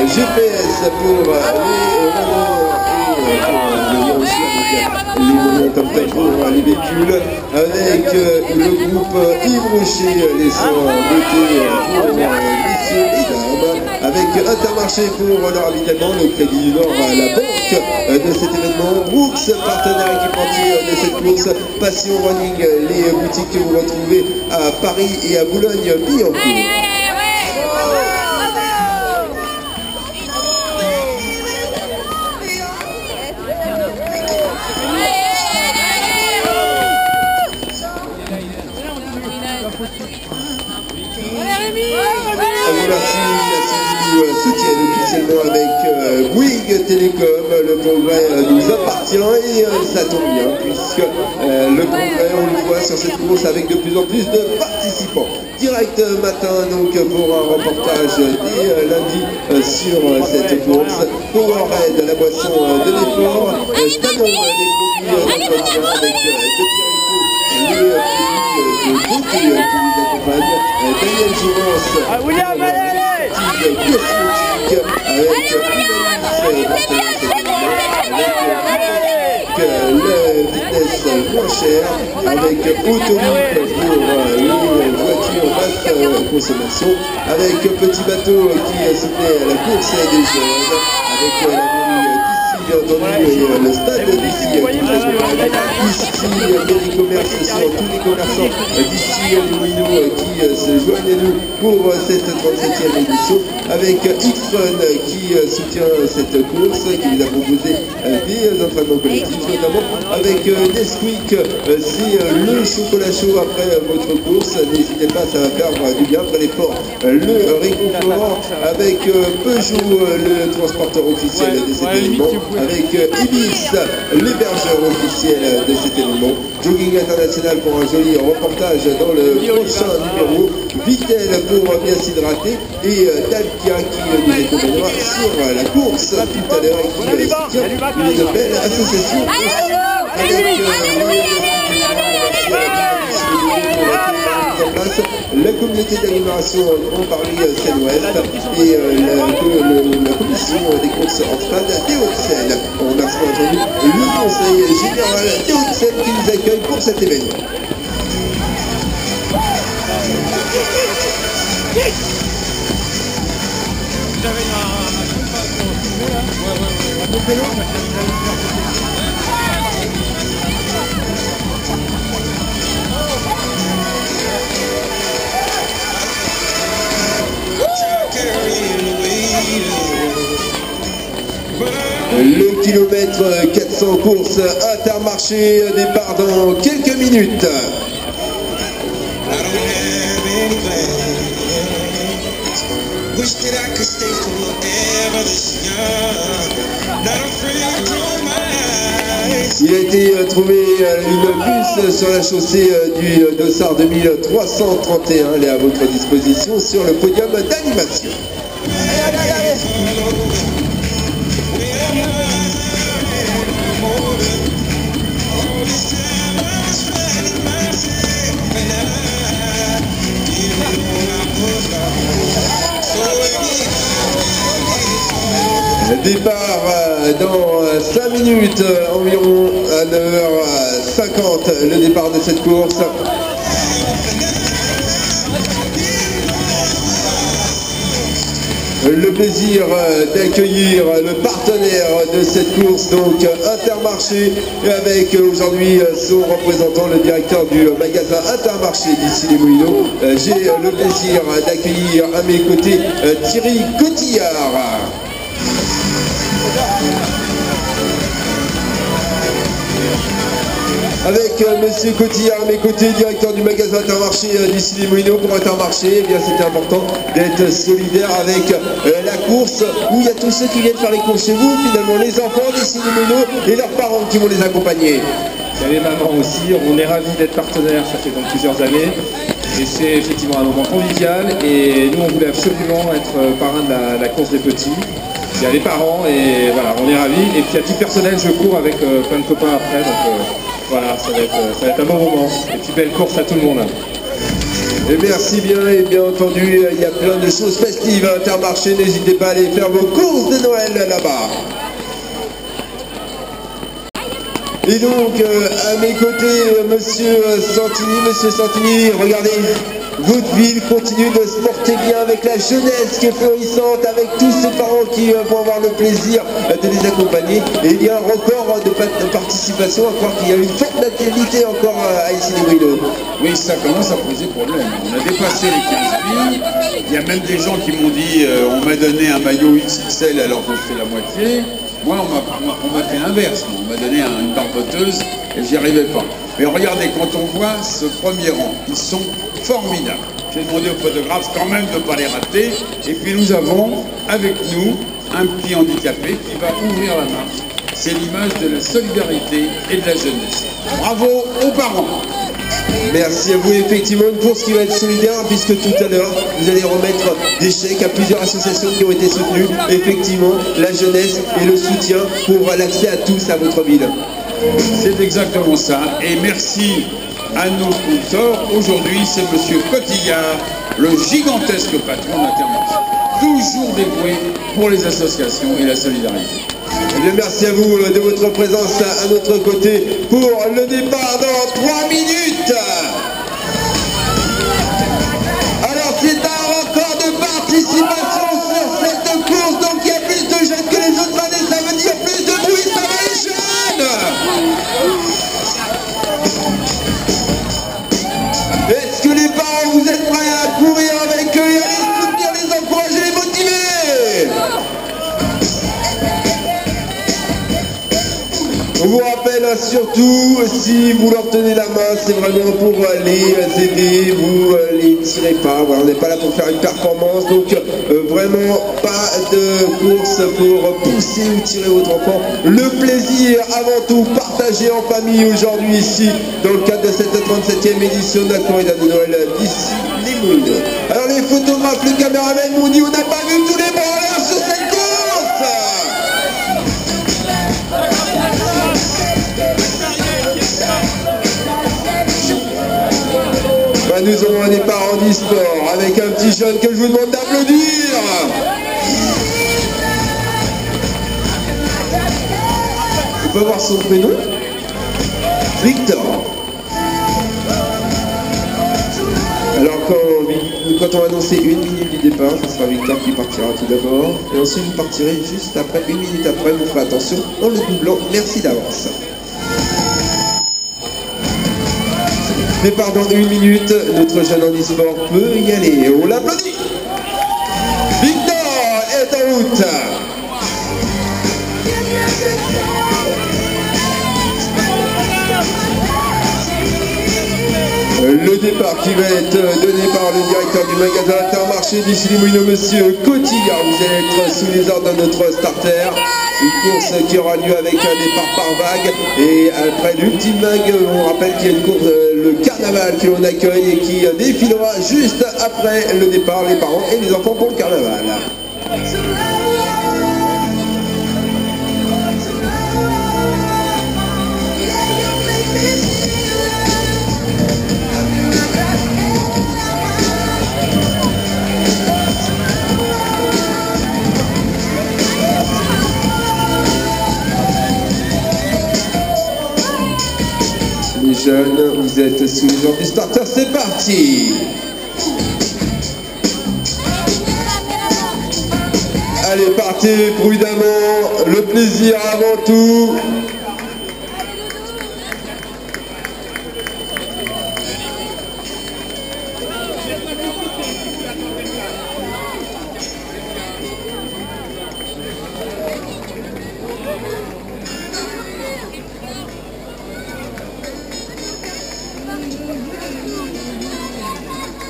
GPS pour les pour les véhicules, avec le groupe Yves Rocher, les soins beauté pour messieurs et dames, avec Intermarché pour leur ravitaillement, le Crédit du Nord, la banque de cet événement, Brooks, partenaire équipementier de cette course, Passion Running, les boutiques que vous retrouvez à Paris et à Boulogne-Billancourt. Merci du soutien officiellement avec Bouygues Télécom. Le progrès nous appartient et ça tombe bien puisque le progrès, on le voit sur cette course avec de plus en plus de participants. Direct matin donc pour un reportage dès lundi sur cette course. Powerade, la boisson de l'effort, Danone, les produits d'entretien avec de beauté qui nous accompagne, Daniel Jouvence, William, allez, cosmétique avec le vitesse moins cher, avec Autolip pour les voitures basse consommation, avec Petit Bateau qui soutenait la course des jeunes, avec la mairie bien entendu le stade d'ici, ici les commerces sur tous les commerçants d'ici les Moulineaux qui se joignent à nous pour cette 37e édition, avec X-Fun qui soutient cette course, qui nous a proposé des entraînements collectifs, notamment avec Nesquik, c'est le chocolat chaud après votre course, n'hésitez pas, ça va faire du bien après l'effort, le réconfort, avec Peugeot, le transporteur officiel de cet événement, avec Ibis, l'hébergeur officiel de cet événement, Jogging International pour un joli reportage dans le prochain numéro, Vitel pour bien s'hydrater et Dalkia qui nous accompagnera sur la course tout à l'heure et qui soutient une belle association avec la communauté d'animation Grand Paris Seine-Ouest et la commission des courses en stade des Hauts-de-Seine. On remercie aujourd'hui le conseil général des Hauts-de-Seine qui nous accueille pour cet événement. Le kilomètre 400 course Intermarché départ dans quelques minutes. Il a été trouvé une bus sur la chaussée du Dossard 2331. Elle est à votre disposition sur le podium d'animation. Départ dans 5 minutes, environ à 9h50, le départ de cette course. Le plaisir d'accueillir le partenaire de cette course, donc Intermarché, avec aujourd'hui son représentant, le directeur du magasin Intermarché d'ici les Moulineaux. J'ai le plaisir d'accueillir à mes côtés Thierry Cotillard. Avec monsieur Cotillard à mes côtés, directeur du magasin Intermarché d'ici les Moulineaux. Pour Intermarché, eh bien c'était important d'être solidaire avec la course, où il y a tous ceux qui viennent faire les courses chez vous, finalement les enfants d'ici les Moulineaux et leurs parents qui vont les accompagner. Il y a les mamans aussi, on est ravis d'être partenaires, ça fait donc plusieurs années. Et c'est effectivement un moment convivial et nous on voulait absolument être parrain de la course des petits. Il y a les parents et voilà, on est ravis. Et puis à titre personnel, je cours avec plein de copains après, donc voilà, ça va être un bon moment. Et puis belle course à tout le monde. Et merci bien, et bien entendu, il y a plein de choses festives. Steve Intermarché, n'hésitez pas à aller faire vos courses de Noël là-bas. Et donc, à mes côtés, Monsieur Santini, regardez, votre ville continue de se porter bien avec la jeunesse qui est florissante, avec tous ces parents qui vont avoir le plaisir de les accompagner. Et il y a un record de participation, à croire qu'il y a une forte natalité encore à Issy-les-Moulineaux. Oui, ça commence à poser problème. On a dépassé les 15 000. Il y a même des gens qui m'ont dit on m'a donné un maillot XXL alors que je fais la moitié. Moi, on m'a fait l'inverse. On m'a donné une barboteuse et j'y arrivais pas. Mais regardez, quand on voit ce premier rang, ils sont formidables. J'ai demandé aux photographes quand même de ne pas les rater. Et puis nous avons avec nous un petit handicapé qui va ouvrir la marche. C'est l'image de la solidarité et de la jeunesse. Bravo aux parents. Merci à vous. Effectivement, une course qui va être solidaire puisque tout à l'heure, vous allez remettre des chèques à plusieurs associations qui ont été soutenues. Effectivement, la jeunesse et le soutien pour l'accès à tous à votre ville. C'est exactement ça. Et merci à nos sponsors. Aujourd'hui, c'est Monsieur Cotillard, le gigantesque patron d'Intermarché. Toujours dévoué pour les associations et la solidarité. Eh bien, merci à vous de votre présence à notre côté pour le départ dans 3 minutes. Alors, c'est un record de participation sur cette course, donc il y a plus de jeunes que les autres années, ça veut dire plus de bruit, ça va les jeunes. Est-ce que les parents, vous êtes prêts à courir avec eux et à les soutenir, les encourager, les motiver? On vous rappelle surtout, si vous leur tenez la main, c'est vraiment pour les aider, vous les tirez pas, voilà, on n'est pas là pour faire une performance, donc vraiment pas de course pour pousser ou tirer votre enfant. Le plaisir avant tout partagé en famille aujourd'hui ici, dans le cadre de cette 37e édition de la corrida de Noël d'Issy-les-Moulineaux. Alors les photographes, les caméramans m'ont dit on n'a pas vu tous les branleurs sur cette course. Nous aurons un départ en e-sport avec un petit jeune que je vous demande d'applaudir. On peut voir son prénom? Victor. Alors quand on va annoncer 1 minute du départ, ce sera Victor qui partira tout d'abord. Et ensuite vous partirez juste après, 1 minute après, vous ferez attention en le doublant. Merci d'avance. Départ dans 1 minute, notre jeune handisport peut y aller. On l'applaudit. Victor est en route. Le départ qui va être donné par le directeur du magasin Intermarché d'Issy-les-Moulineaux, Monsieur Cotillard. Vous allez être sous les ordres de notre starter. Une course qui aura lieu avec un départ par vague. Et après l'ultime vague, on rappelle qu'il y a une course, le carnaval que l'on accueille et qui défilera juste après le départ, les parents et les enfants pour le carnaval. Les jeunes, vous êtes sous les ordres du starter, c'est parti. Allez, partez prudemment, le plaisir avant tout.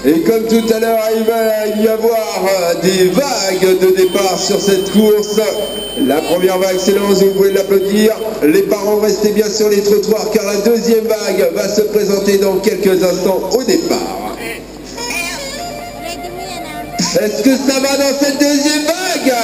Et comme tout à l'heure, il va y avoir des vagues de départ sur cette course. La première vague s'élance, vous pouvez l'applaudir. Les parents, restez bien sur les trottoirs car la deuxième vague va se présenter dans quelques instants au départ. Est-ce que ça va dans cette deuxième vague ?